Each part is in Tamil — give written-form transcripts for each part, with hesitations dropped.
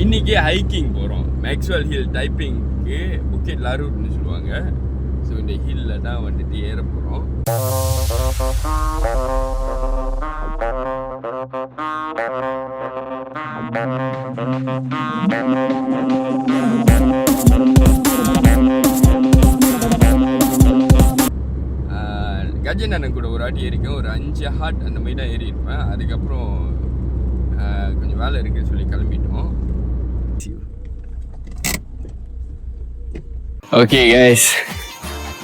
இன்றைக்கி ஹைக்கிங் போகிறோம். மேக்ஸ்வெல் ஹில் டைப்பிங்க்கு புக்கெட் லாரூட்னு சொல்லுவாங்க. ஸோ இந்த ஹில்லில் தான் வந்துட்டு ஏற போகிறோம். கஜன் அண்ணன் கூட ஒரு வாட்டி ஏறிக்கேன். ஒரு 5 ஹார்ட் அந்த மாதிரி தான் ஏறி இருப்பேன். அதுக்கப்புறம் கொஞ்சம் வேலை இருக்குன்னு சொல்லி கிளம்பிட்டோம். ஓகே கைஸ்,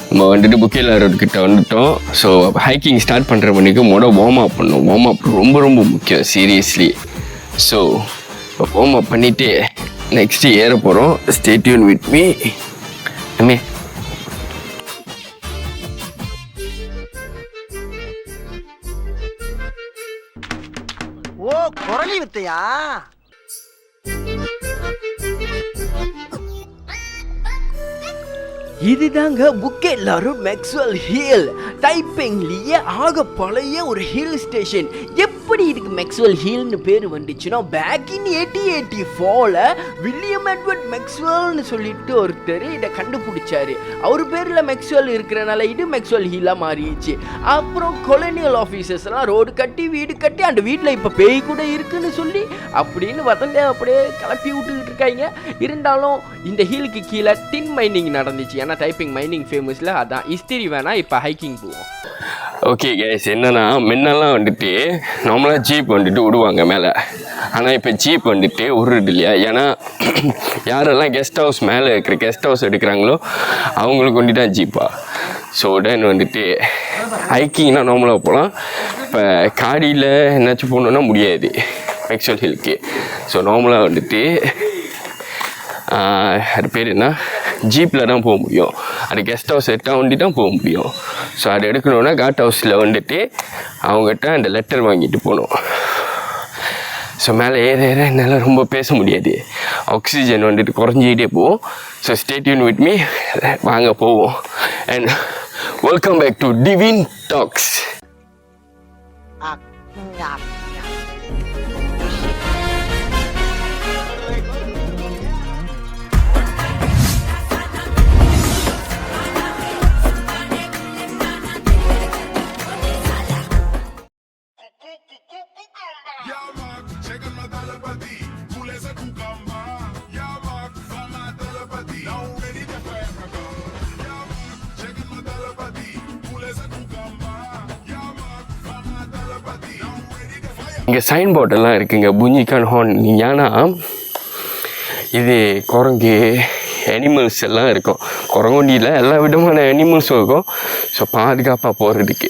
நம்ம வந்துட்டு புக்கெட் லாரூட்கிட்ட வந்துட்டோம். ஸோ ஹைக்கிங் ஸ்டார்ட் பண்ணுற மணிக்கு வார்ம் அப் பண்ணணும். வார்ம் அப் ரொம்ப ரொம்ப முக்கியம், சீரியஸ்லி. ஸோ இப்போ வார்ம் அப் பண்ணிவிட்டு நெக்ஸ்ட்டு ஏற போகிறோம். Stay tuned with me. அம்மே ஓ குரலி வித்தையா? இதுதாங்க புக்கெட் லாரூட் மேக்ஸ்வெல் ஹில். டைப்பிங்லேயே ஆக பழைய ஒரு ஹில் ஸ்டேஷன். எப்படி இதுக்கு மேக்ஸ்வெல் ஹில்னு பேர் வந்துச்சுன்னா, பேக் இன் 1884 வில்லியம் எட்வர்ட் மேக்ஸ்வெல்னு சொல்லிட்டு ஒருத்தர் இதை கண்டுபிடிச்சாரு. அவர் பேரில் மேக்ஸ்வெல் இருக்கிறனால இது மேக்ஸ்வெல் ஹில்லாக மாறிடுச்சு. அப்புறம் கொலோனியல் ஆஃபீஸர்ஸ்லாம் ரோடு கட்டி வீடு கட்டி அந்த வீட்டில் இப்போ பேய் கூட இருக்குன்னு சொல்லி அப்படின்னு வதங்க அப்படியே கிளப்பி விட்டுக்கிட்டு இருக்காங்க. இருந்தாலும் இந்த ஹிலுக்கு கீழே டின் மைனிங் நடந்துச்சு. ஏன்னா டைப்பிங் மைனிங் ஃபேமஸில் அதான். இஸ்திரி வேணா இப்போ ஹைக்கிங் போவோம். ஓகே கேஸ், என்னன்னா முன்னெல்லாம் வந்துட்டு நார்மலாக ஜீப் வந்துட்டு விடுவாங்க மேலே. ஆனால் இப்போ ஜீப் வந்துட்டு விடுறது இல்லையா? ஏன்னா யாரெல்லாம் கெஸ்ட் ஹவுஸ் மேலே இருக்கிற கெஸ்ட் ஹவுஸ் எடுக்கிறாங்களோ அவங்களுக்கு வந்துட்டு தான் ஜீப்பா. ஸோ உடனே வந்துட்டு ஹைக்கிங்னா நார்மலாக போகலாம். இப்போ காடியில் என்னாச்சும் போகணுன்னா முடியாது மேக்ஸ்வெல் ஹில்க்கு. ஸோ நார்மலாக வந்துட்டு அது பேர் என்ன, ஜீப்பில் தான் போக முடியும். அது கெஸ்ட் ஹவுஸ் எடுத்தால் வந்துட்டு தான் போக முடியும். ஸோ அது எடுக்கணுன்னா காட் ஹவுஸில் வந்துட்டு அவங்ககிட்ட அந்த லெட்டர் வாங்கிட்டு போகணும். ஸோ மேலே ஏற ஏற என்னால் ரொம்ப பேச முடியாது. ஆக்சிஜன் வந்துட்டு குறைஞ்சிக்கிட்டே போவோம். So stay tuned with me, வாங்க போவோம். And welcome back to Divin talks. இங்கே சைன் போர்டெல்லாம் இருக்குங்க, புஞ்சிகான் ஹார்ன். ஏன்னா இது குரங்கு அனிமல்ஸ் எல்லாம் இருக்கும். குரங்கொண்டியில் எல்லா விதமான அனிமல்ஸும் இருக்கும். ஸோ பாதுகாப்பாக போகிறதுக்கு.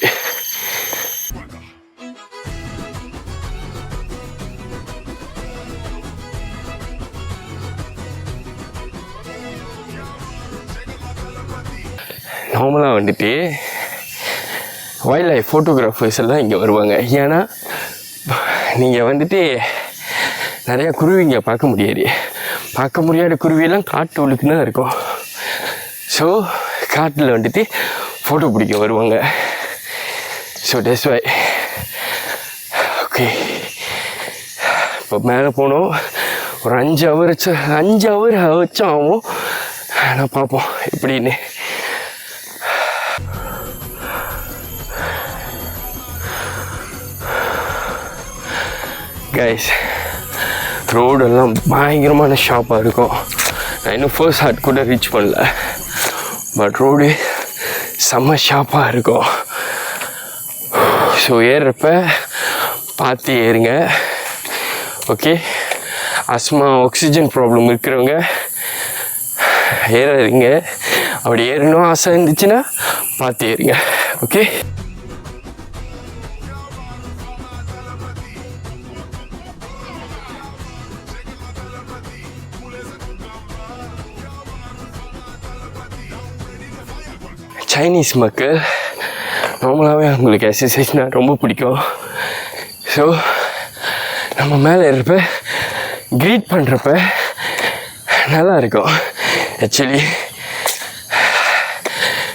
நார்மலாக வந்துட்டு வைல்ட் லைஃப் ஃபோட்டோகிராஃபர்ஸ் எல்லாம் இங்கே வருவாங்க. ஏன்னா நீங்கள் வந்துட்டு நிறையா குருவிங்க பார்க்க முடியாது. பார்க்க முடியாத குருவியெல்லாம் காட்டு உள்ளுக்கு தான் இருக்கும். ஸோ காட்டில் வந்துட்டு ஃபோட்டோ பிடிக்க வருவாங்க. ஸோ டேஸ் வை. ஓகே, இப்போ மேலே போனோம். ஒரு 5 ஹவர் வச்சும் ஆகும். நான் பார்ப்போம் எப்படின்னு. கைஸ், ரோடெல்லாம் பயங்கரமான ஷாப்பாக இருக்கும். நான் இன்னும் ஃபர்ஸ்ட் ஹார்ட் கூட ரீச் பண்ணல. பட் ரோடு செம்ம ஷாப்பாக இருக்கும். ஸோ ஏறுறப்ப பார்த்து ஏறுங்க. ஓகே, அஸ்மா ஆக்சிஜன் ப்ராப்ளம் இருக்கிறவங்க ஏறாதீங்க. அப்படி ஏறணும் ஆசை இருந்துச்சுன்னா பார்த்து ஏறுங்க. ஓகே, சைனீஸ் மக்கள் நார்மலாகவே அவங்களுக்கு எக்ஸசைஸ்னால் ரொம்ப பிடிக்கும். ஸோ நம்ம மேலே இருப்ப க்ரீட் பண்ணுறப்ப நல்லா இருக்கும். ஆக்சுவலி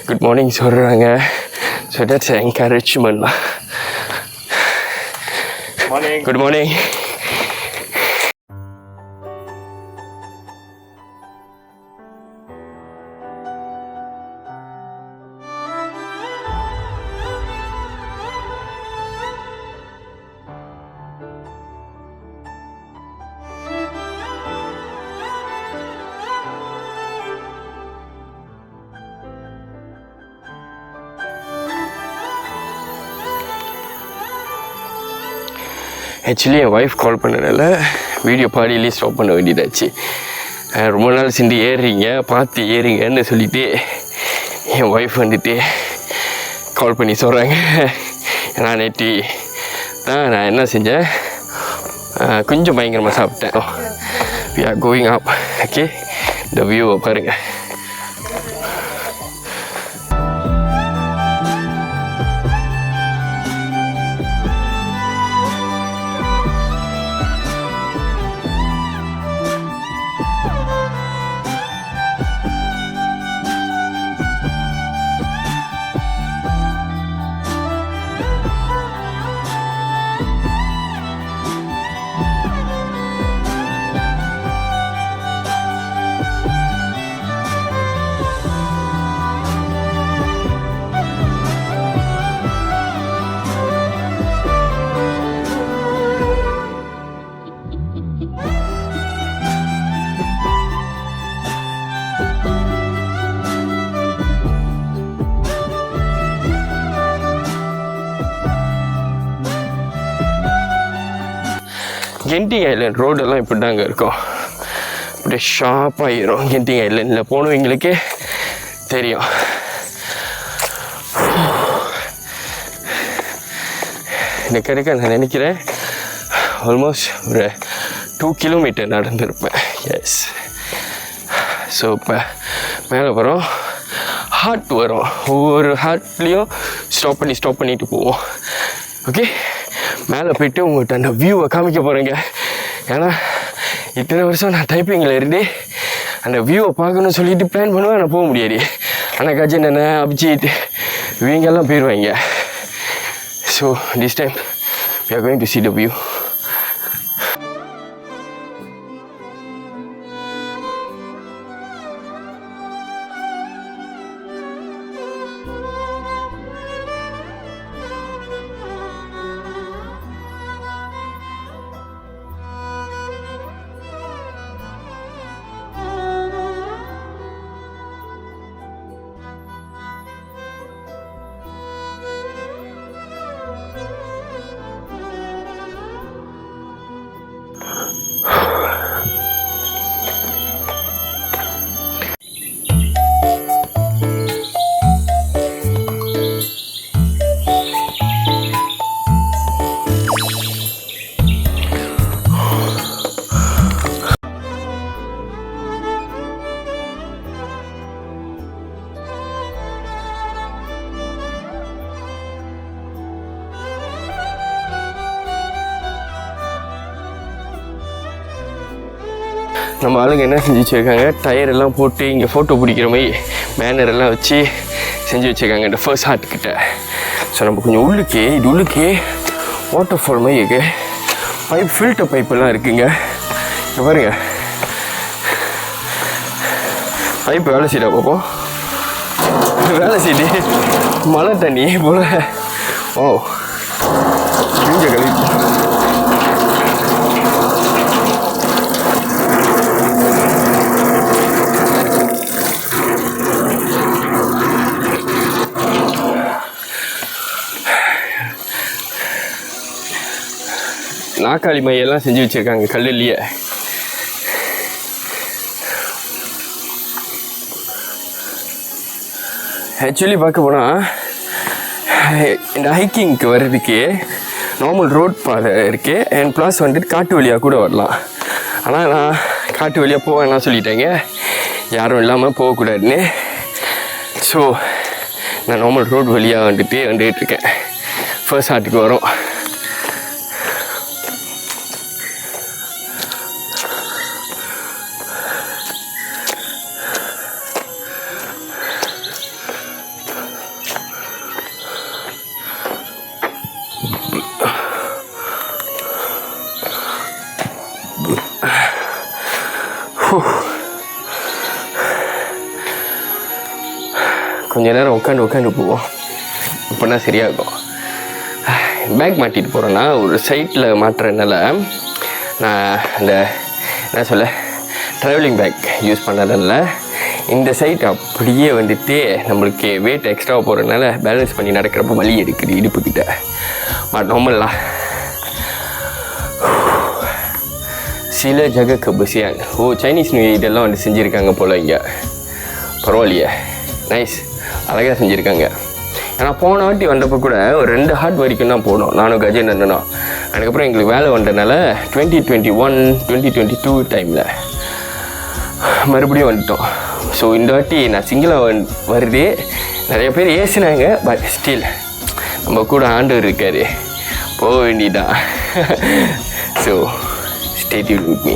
குட் மார்னிங் சொல்கிறாங்க. So that's encouragement. Good morning. Actually என் ஒய்ஃப் கால் பண்ணனால வீடியோ பாதியிலே ஸ்டாப் பண்ண வேண்டியதாச்சு. ரொம்ப நாள் சிண்டி ஏறுறீங்க பார்த்து ஏறுங்கன்னு சொல்லிவிட்டு என் ஒய்ஃப் வந்துட்டு கால் பண்ணி சொல்கிறாங்க. நான் நேற்று தான் நான் என்ன செஞ்சேன், கொஞ்சம் பயங்கரமாக சாப்பிட்டேன். we are going up. Okay, இந்த வியூவை பாருங்கள். கெண்டிங் ஐலண்ட் ரோடெல்லாம் இப்படி தாங்க இருக்கும். அப்படியே ஷார்ப்பாகிடும். கெண்டிங் ஐலண்டில் போனவங்களுக்கே தெரியும். எனக்கு கிடைக்க நான் நினைக்கிறேன் ஆல்மோஸ்ட் ஒரு 2 கிலோமீட்டர் நடந்திருப்பேன். எஸ். ஸோ இப்போ மேலே வரோம், ஹார்ட் வரும். ஒவ்வொரு ஹார்ட்லேயும் ஸ்டாப் பண்ணிட்டு போவோம். ஓகே, மேலே போய்ட்டு உங்கள்கிட்ட அந்த வியூவை காமிக்க போகிறேங்க. ஏன்னா இத்தனை வருஷம் நான் டைப்பிங்கில் இருந்து அந்த வியூவை பார்க்கணும்னு சொல்லிட்டு பிளான் பண்ணுவேன், நான் போக முடியாது. ஆனால் கஜன் என்ன அபிஜித் இவங்கெல்லாம் போயிடுவாங்க. So this time we are going to see the view. நம்ம ஆளுங்க என்ன செஞ்சு வச்சுருக்காங்க, டயர் எல்லாம் போட்டு இங்கே ஃபோட்டோ பிடிக்கிற மாதிரி பேனர் எல்லாம் வச்சு செஞ்சு வச்சுருக்காங்க இந்த ஃபர்ஸ்ட் ஹார்ட்கிட்ட. ஸோ நம்ம கொஞ்சம் உள்ளுக்கே வாட்டர் ஃபால் மாதிரி இருக்குது. ஃபில்டர் பைப்பெல்லாம் இருக்குங்க. இங்கே பாருங்க, பைப்பு வேலை செய்யல பார்ப்போம். வேலை செய்யுது, மழை தண்ணி போல். ஓ, கிழிஞ்ச கழிவு. நாக்காளி மையெல்லாம் செஞ்சு வச்சுருக்காங்க கல்லுலேயே. ஆக்சுவலி பார்க்க போனால் இந்த ஹைக்கிங்க்கு வர்றதுக்கு நார்மல் ரோட் பாதை இருக்குது. அண்ட் ப்ளஸ் வந்துட்டு காட்டு வழியாக கூட வரலாம். ஆனால் நான் காட்டு வழியாக போவேன்லாம் சொல்லிட்டேங்க, யாரும் இல்லாமல் போகக்கூடாதுன்னு. ஸோ நான் நார்மல் ரோட் வழியாக வந்துட்டுருக்கேன். ஃபர்ஸ்ட் ஹார்ட்டுக்கு வரோம். கொஞ்ச நேரம் உட்காந்து போவோம், இப்போனா சரியாகும். பேக் மாட்டிட்டு போகிறேன்னா ஒரு சைட்டில் மாட்டுறதுனால நான் அந்த என்ன சொல்ல ட்ராவலிங் பேக் யூஸ் பண்ணதுனால இந்த சைட் அப்படியே வந்துட்டு நம்மளுக்கு வெயிட் எக்ஸ்ட்ராவாக போகிறதுனால பேலன்ஸ் பண்ணி நடக்கிறப்ப வலி எடுக்குது இடுப்புக்கிட்ட. பட் நார்மலா sila jaga kebersihan. Oh, Chinese New Year இதெல்லாம் வந்து செஞ்சுருக்காங்க போல் இங்கே. பரவாயில்லையே, நைஸ், அழகாக செஞ்சுருக்காங்க. ஏன்னா போன வாட்டி வந்தப்போ கூட ஒரு 2 ஹார்ட் வரைக்கும் தான் போனோம், நானும் கஜேந்திரனும். அதுக்கப்புறம் எங்களுக்கு வேலை வந்ததுனால 2021 2022 டைமில் மறுபடியும் வந்துட்டோம். ஸோ இந்த வாட்டி நான் சிங்கிளாக வருது. நிறைய பேர் ஏசினாங்க, பட் ஸ்டில் நம்ம கூட ஆண்டவர் இருக்கார், போக வேண்டியதான். So stay tuned with me.